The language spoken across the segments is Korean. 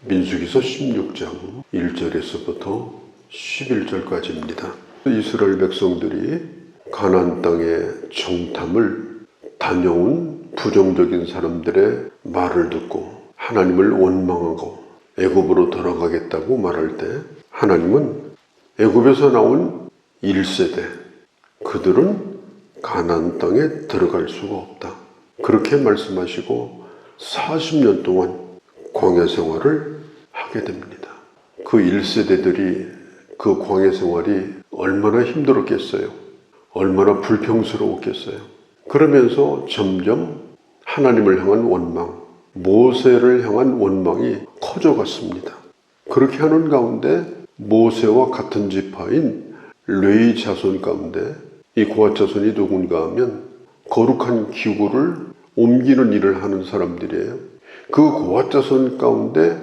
민수기서 16장 1절에서부터 11절까지입니다. 이스라엘 백성들이 가나안 땅의 정탐을 다녀온 부정적인 사람들의 말을 듣고 하나님을 원망하고 애굽으로 돌아가겠다고 말할 때 하나님은 애굽에서 나온 1세대 그들은 가나안 땅에 들어갈 수가 없다. 그렇게 말씀하시고 40년 동안 광야 생활을 하게 됩니다. 그 1세대들이 그 광야 생활이 얼마나 힘들었겠어요. 얼마나 불평스러웠겠어요. 그러면서 점점 하나님을 향한 원망, 모세를 향한 원망이 커져갔습니다. 그렇게 하는 가운데 모세와 같은 지파인 레위 자손 가운데 이 고핫 자손이 누군가 하면 거룩한 기구를 옮기는 일을 하는 사람들이에요. 그 고핫 자손 가운데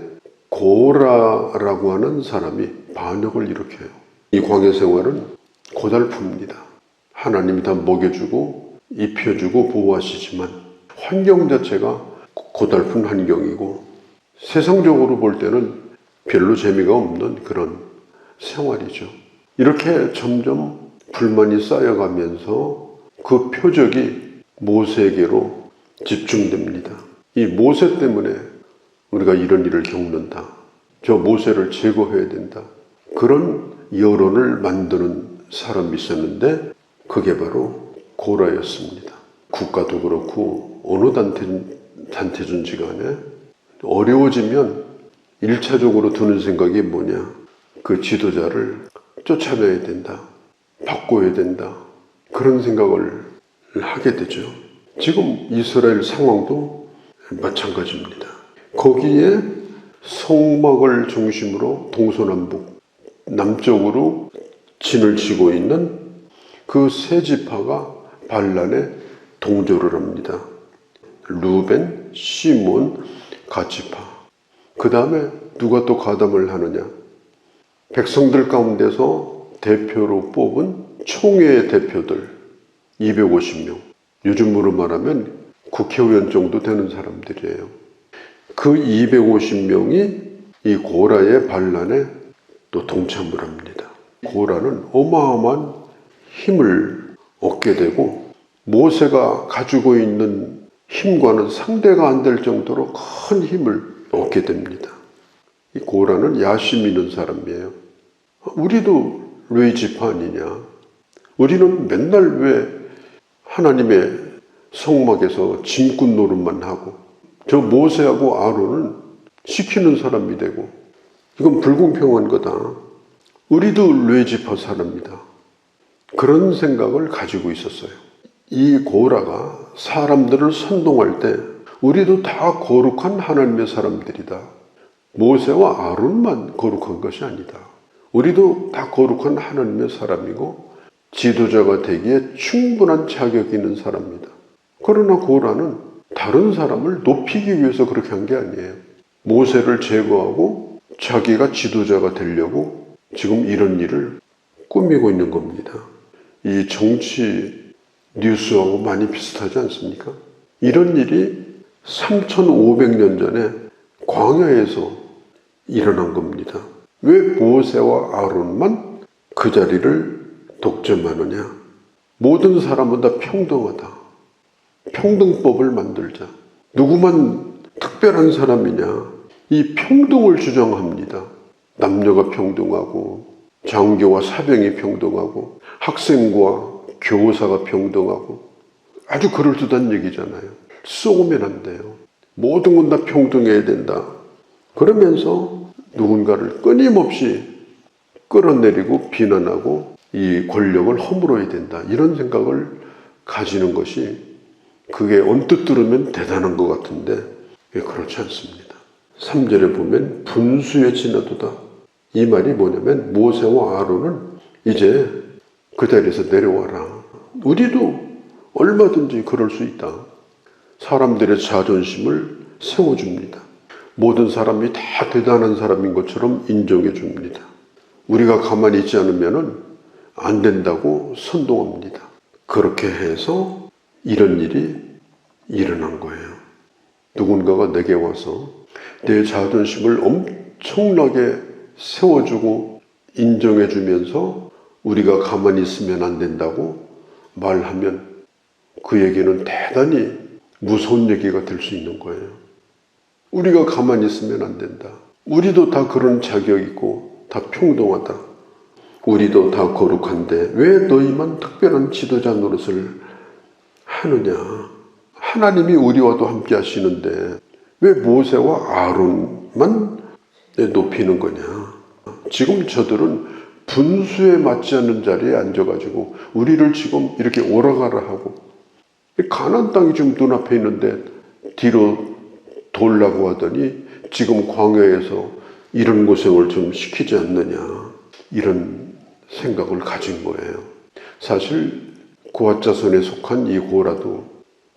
고라라고 하는 사람이 반역을 일으켜요. 이 광야 생활은 고달픕니다. 하나님이 다 먹여주고 입혀주고 보호하시지만 환경 자체가 고달픈 환경이고 세상적으로 볼 때는 별로 재미가 없는 그런 생활이죠. 이렇게 점점 불만이 쌓여가면서 그 표적이 모세에게로 집중됩니다. 이 모세 때문에 우리가 이런 일을 겪는다. 저 모세를 제거해야 된다. 그런 여론을 만드는 사람이 있었는데 그게 바로 고라였습니다. 국가도 그렇고 어느 단체든지 간에 어려워지면 1차적으로 드는 생각이 뭐냐. 그 지도자를 쫓아내야 된다. 바꿔야 된다. 그런 생각을 하게 되죠. 지금 이스라엘 상황도 마찬가지입니다. 거기에 성막을 중심으로 동서남북 남쪽으로 진을 치고 있는 그 세 지파가 반란에 동조를 합니다. 루벤, 시몬, 갓지파. 그 다음에 누가 또 가담을 하느냐. 백성들 가운데서 대표로 뽑은 총회 대표들 250명. 요즘으로 말하면 국회의원 정도 되는 사람들이에요. 그 250명이 이 고라의 반란에 또 동참을 합니다. 고라는 어마어마한 힘을 얻게 되고 모세가 가지고 있는 힘과는 상대가 안 될 정도로 큰 힘을 얻게 됩니다. 이 고라는 야심 있는 사람이에요. 우리도 레위 지파 아니냐. 우리는 맨날 왜 하나님의 성막에서 짐꾼 노릇만 하고 저 모세하고 아론은 시키는 사람이 되고 이건 불공평한 거다. 우리도 레위 지파 사람이다. 그런 생각을 가지고 있었어요. 이 고라가 사람들을 선동할 때 우리도 다 거룩한 하나님의 사람들이다. 모세와 아론만 거룩한 것이 아니다. 우리도 다 거룩한 하나님의 사람이고 지도자가 되기에 충분한 자격이 있는 사람이다. 그러나 고라는 다른 사람을 높이기 위해서 그렇게 한 게 아니에요. 모세를 제거하고 자기가 지도자가 되려고 지금 이런 일을 꾸미고 있는 겁니다. 이 정치 뉴스하고 많이 비슷하지 않습니까? 이런 일이 3500년 전에 광야에서 일어난 겁니다. 왜 모세와 아론만 그 자리를 독점하느냐? 모든 사람은 다 평등하다. 평등법을 만들자. 누구만 특별한 사람이냐? 이 평등을 주장합니다. 남녀가 평등하고 장교와 사병이 평등하고 학생과 교사가 평등하고 아주 그럴듯한 얘기잖아요. 쏘면 안 돼요. 모든 건 다 평등해야 된다. 그러면서 누군가를 끊임없이 끌어내리고 비난하고 이 권력을 허물어야 된다. 이런 생각을 가지는 것이 그게 언뜻 들으면 대단한 것 같은데 그렇지 않습니다. 3절에 보면 분수에 지나도다. 이 말이 뭐냐면 모세와 아론은 이제 그 자리에서 내려와라. 우리도 얼마든지 그럴 수 있다. 사람들의 자존심을 세워줍니다. 모든 사람이 다 대단한 사람인 것처럼 인정해 줍니다. 우리가 가만히 있지 않으면 안 된다고 선동합니다. 그렇게 해서 이런 일이 일어난 거예요. 누군가가 내게 와서 내 자존심을 엄청나게 세워주고 인정해주면서 우리가 가만히 있으면 안 된다고 말하면 그에게는 대단히 무서운 얘기가 될 수 있는 거예요. 우리가 가만히 있으면 안 된다. 우리도 다 그런 자격 있고 다 평등하다. 우리도 다 거룩한데 왜 너희만 특별한 지도자 노릇을 하느냐. 하나님이 우리와도 함께 하시는데 왜 모세와 아론만 높이는 거냐. 지금 저들은 분수에 맞지 않는 자리에 앉아가지고 우리를 지금 이렇게 오라가라 하고 가나안 땅이 지금 눈앞에 있는데 뒤로 돌라고 하더니 지금 광야에서 이런 고생을 좀 시키지 않느냐 이런 생각을 가진 거예요. 사실 고앗 자손에 속한 이 고라도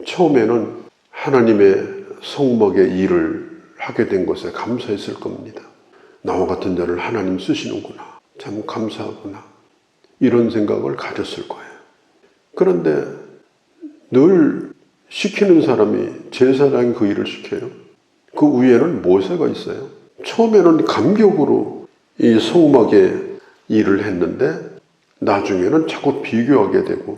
처음에는 하나님의 성막의 일을 하게 된 것에 감사했을 겁니다. 나와 같은 자를 하나님 쓰시는구나. 참 감사하구나. 이런 생각을 가졌을 거예요. 그런데 늘 시키는 사람이 제사장이 그 일을 시켜요. 그 위에는 모세가 있어요. 처음에는 감격으로 이 성막의 일을 했는데 나중에는 자꾸 비교하게 되고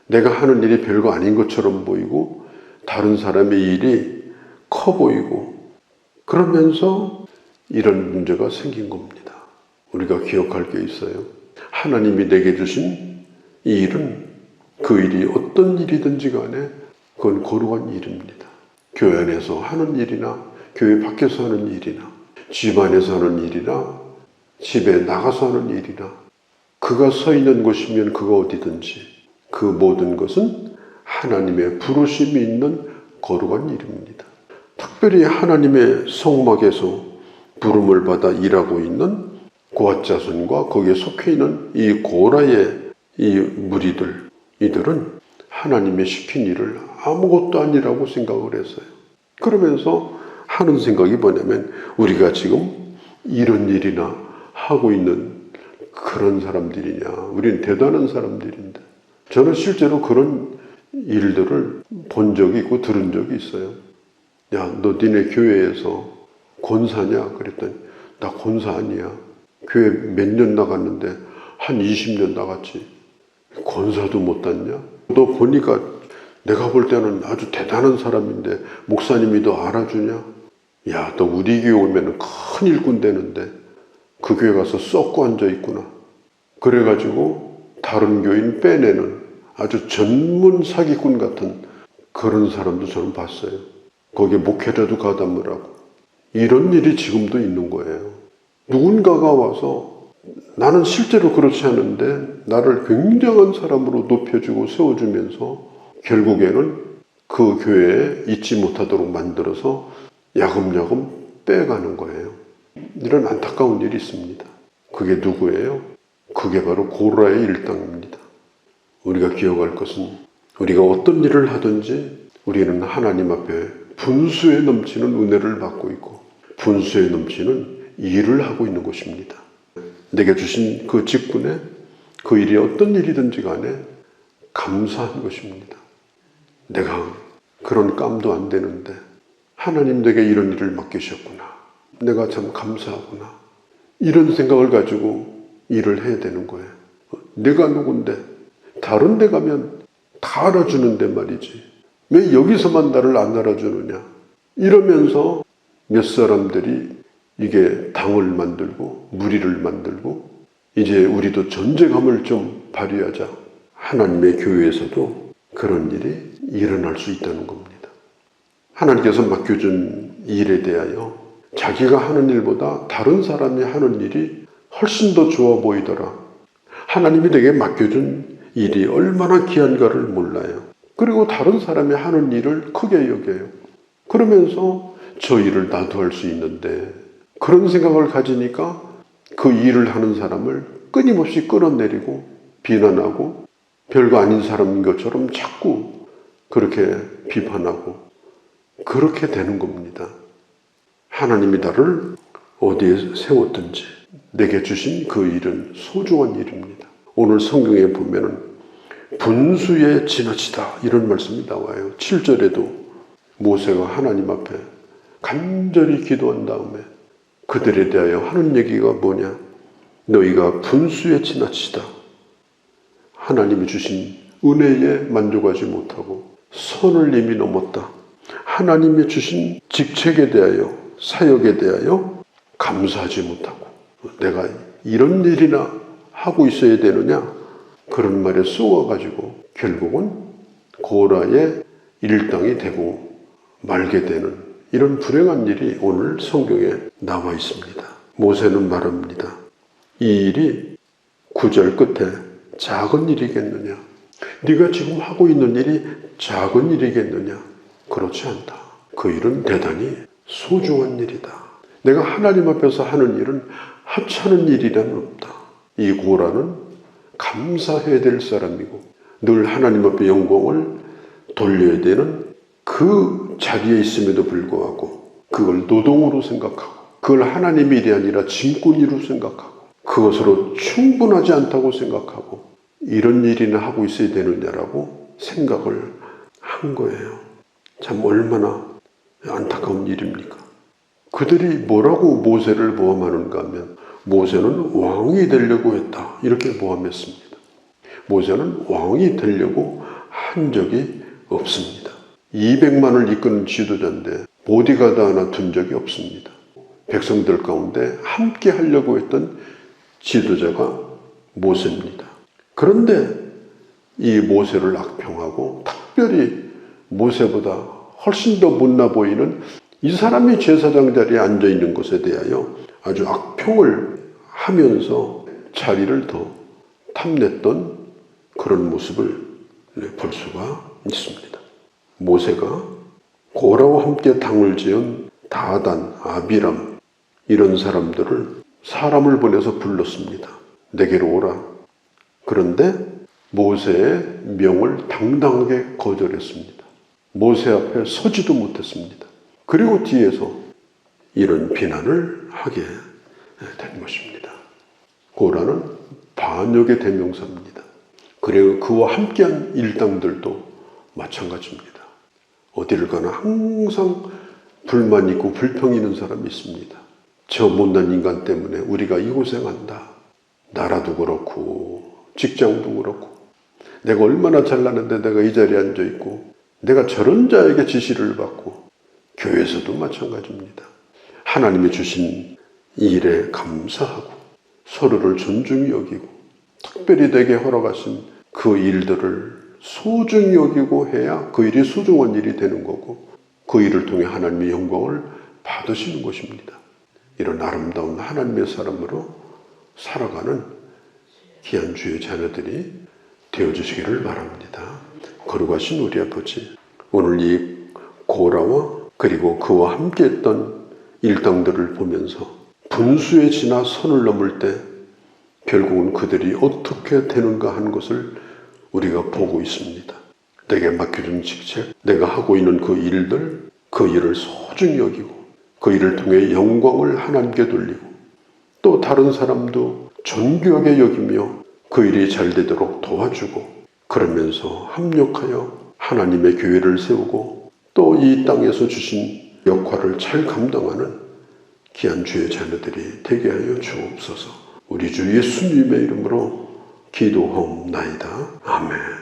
내가 하는 일이 별거 아닌 것처럼 보이고 다른 사람의 일이 커 보이고 그러면서 이런 문제가 생긴 겁니다. 우리가 기억할 게 있어요. 하나님이 내게 주신 이 일은 그 일이 어떤 일이든지 간에 그건 거룩한 일입니다. 교회 안에서 하는 일이나 교회 밖에서 하는 일이나 집 안에서 하는 일이나 집에 나가서 하는 일이나 그가 서 있는 곳이면 그가 어디든지 그 모든 것은 하나님의 부르심이 있는 거룩한 일입니다. 특별히 하나님의 성막에서 부름을 받아 일하고 있는 고앗 자손과 거기에 속해 있는 이 고라의 이 무리들 이들은 하나님의 시킨 일을 아무것도 아니라고 생각을 했어요. 그러면서 하는 생각이 뭐냐면 우리가 지금 이런 일이나 하고 있는 그런 사람들이냐. 우리는 대단한 사람들인데. 저는 실제로 그런 일들을 본 적이 있고 들은 적이 있어요. 야, 너 니네 교회에서 권사냐? 그랬더니 나 권사 아니야. 교회 몇 년 나갔는데 한 20년 나갔지. 권사도 못 땄냐? 너 보니까 내가 볼 때는 아주 대단한 사람인데 목사님이 너 알아주냐? 야, 너 우리 교회 오면 큰 일꾼 되는데 그 교회 가서 썩고 앉아있구나. 그래가지고 다른 교인 빼내는 아주 전문 사기꾼 같은 그런 사람도 저는 봤어요. 거기에 목회자도 가담을 하고. 이런 일이 지금도 있는 거예요. 누군가가 와서 나는 실제로 그렇지 않은데 나를 굉장한 사람으로 높여주고 세워주면서 결국에는 그 교회에 있지 못하도록 만들어서 야금야금 빼가는 거예요. 이런 안타까운 일이 있습니다. 그게 누구예요? 그게 바로 고라의 일당입니다. 우리가 기억할 것은 우리가 어떤 일을 하든지 우리는 하나님 앞에 분수에 넘치는 은혜를 받고 있고 분수에 넘치는 일을 하고 있는 것입니다. 내게 주신 그 직분에 그 일이 어떤 일이든지 간에 감사한 것입니다. 내가 그런 깜도 안 되는데 하나님 내게 이런 일을 맡기셨구나. 내가 참 감사하구나. 이런 생각을 가지고 일을 해야 되는 거예요. 내가 누군데 다른 데 가면 다 알아주는데 말이지. 왜 여기서만 나를 안 알아주느냐. 이러면서 몇 사람들이 이게 당을 만들고 무리를 만들고 이제 우리도 존재감을 좀 발휘하자. 하나님의 교회에서도 그런 일이 일어날 수 있다는 겁니다. 하나님께서 맡겨준 일에 대하여 자기가 하는 일보다 다른 사람이 하는 일이 훨씬 더 좋아 보이더라. 하나님이 내게 맡겨준 일이 얼마나 귀한가를 몰라요. 그리고 다른 사람이 하는 일을 크게 여겨요. 그러면서 저 일을 나도 할 수 있는데 그런 생각을 가지니까 그 일을 하는 사람을 끊임없이 끌어내리고 비난하고 별거 아닌 사람인 것처럼 자꾸 그렇게 비판하고 그렇게 되는 겁니다. 하나님이 나를 어디에 세웠든지 내게 주신 그 일은 소중한 일입니다. 오늘 성경에 보면은 분수에 지나치다 이런 말씀이 나와요. 7절에도 모세가 하나님 앞에 간절히 기도한 다음에 그들에 대하여 하는 얘기가 뭐냐? 너희가 분수에 지나치다. 하나님이 주신 은혜에 만족하지 못하고 선을 이미 넘었다. 하나님이 주신 직책에 대하여, 사역에 대하여 감사하지 못하고 내가 이런 일이나 하고 있어야 되느냐? 그런 말에 쏘아가지고 결국은 고라의 일당이 되고 말게 되는 이런 불행한 일이 오늘 성경에 나와 있습니다. 모세는 말합니다. 이 일이 9절 끝에 작은 일이겠느냐? 네가 지금 하고 있는 일이 작은 일이겠느냐? 그렇지 않다. 그 일은 대단히 소중한 일이다. 내가 하나님 앞에서 하는 일은 하찮은 일이란 없다. 이 고라는 감사해야 될 사람이고 늘 하나님 앞에 영광을 돌려야 되는 그 자리에 있음에도 불구하고 그걸 노동으로 생각하고 그걸 하나님의 일이 아니라 짐꾼이로 생각하고 그것으로 충분하지 않다고 생각하고 이런 일이나 하고 있어야 되느냐라고 생각을 한 거예요. 참 얼마나 안타까운 일입니까? 그들이 뭐라고 모세를 모함하는가 하면 모세는 왕이 되려고 했다. 이렇게 모함했습니다. 모세는 왕이 되려고 한 적이 없습니다. 200만을 이끄는 지도자인데 보디가드 하나 둔 적이 없습니다. 백성들 가운데 함께 하려고 했던 지도자가 모세입니다. 그런데 이 모세를 악평하고 특별히 모세보다 훨씬 더 못나 보이는 이 사람이 제사장 자리에 앉아있는 것에 대하여 아주 악평을 하면서 자리를 더 탐냈던 그런 모습을 볼 수가 있습니다. 모세가 고라와 함께 당을 지은 다단, 아비람 이런 사람들을 사람을 보내서 불렀습니다. 내게로 오라. 그런데 모세의 명을 당당하게 거절했습니다. 모세 앞에 서지도 못했습니다. 그리고 뒤에서 이런 비난을 하게 된 것입니다. 고라는 반역의 대명사입니다. 그리고 그와 함께한 일당들도 마찬가지입니다. 어디를 가나 항상 불만 있고 불평이 있는 사람이 있습니다. 저 못난 인간 때문에 우리가 이 고생한다. 나라도 그렇고 직장도 그렇고 내가 얼마나 잘나는데 내가 이 자리에 앉아있고 내가 저런 자에게 지시를 받고 교회에서도 마찬가지입니다. 하나님이 주신 일에 감사하고 서로를 존중히 여기고 특별히 내게 허락하신 그 일들을 소중히 여기고 해야 그 일이 소중한 일이 되는 거고 그 일을 통해 하나님의 영광을 받으시는 것입니다. 이런 아름다운 하나님의 사람으로 살아가는 귀한 주의 자녀들이 되어주시기를 바랍니다. 거룩하신 우리 아버지, 오늘 이 고라와 그리고 그와 함께했던 일당들을 보면서 분수에 지나 선을 넘을 때 결국은 그들이 어떻게 되는가 하는 것을 우리가 보고 있습니다. 내게 맡겨준 직책, 내가 하고 있는 그 일들, 그 일을 소중히 여기고 그 일을 통해 영광을 하나님께 돌리고 또 다른 사람도 존귀하게 여기며 그 일이 잘 되도록 도와주고 그러면서 합력하여 하나님의 교회를 세우고 또 이 땅에서 주신 역할을 잘 감당하는 귀한 주의 자녀들이 되게 하여 주옵소서. 우리 주 예수님의 이름으로 기도하옵나이다. 아멘.